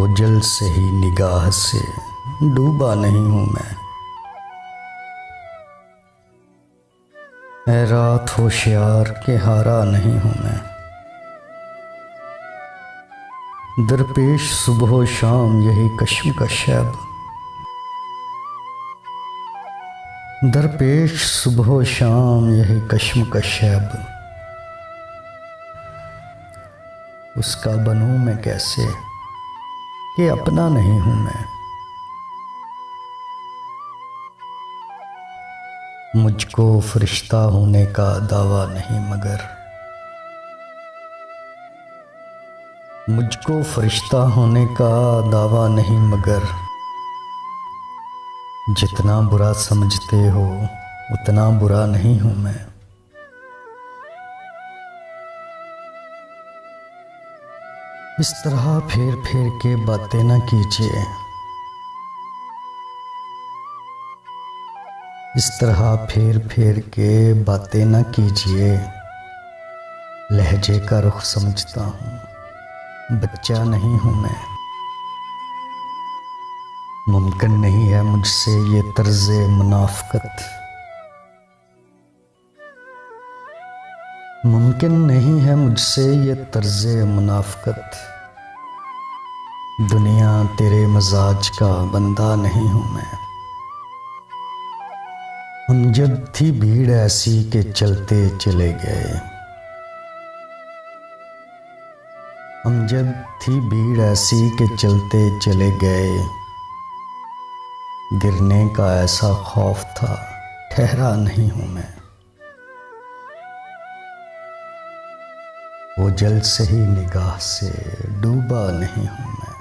ओझल से ही निगाह से डूबा नहीं हूँ मैं। ऐ रात होशियार के हारा नहीं हूँ मैं। दरपेश सुबह शाम यही कश्मकश है अब। दरपेश सुबह शाम यही कश्मकश है अब। उसका बनूं मैं कैसे कि अपना नहीं हूं मैं। मुझको फरिश्ता होने का दावा नहीं मगर मुझको फरिश्ता होने का दावा नहीं मगर जितना बुरा समझते हो उतना बुरा नहीं हूं मैं। इस तरह फेर फेर के बातें न कीजिए। इस तरह फेर फेर के बातें न कीजिए। लहजे का रुख समझता हूँ, बच्चा नहीं हूँ मैं। मुमकिन नहीं है मुझसे ये तर्ज़े मुनाफ़क़त। मुमकिन नहीं है मुझसे ये तर्ज़े मुनाफ़क़त। दुनिया तेरे मजाज का बंदा नहीं हूँ मैं। अमजद थी भीड़ ऐसी के चलते चले गए। अमजद थी भीड़ ऐसी के चलते चले गए। गिरने का ऐसा खौफ था ठहरा नहीं हूँ मैं। ओझल से ही निगाह से डूबा नहीं हूँ मैं।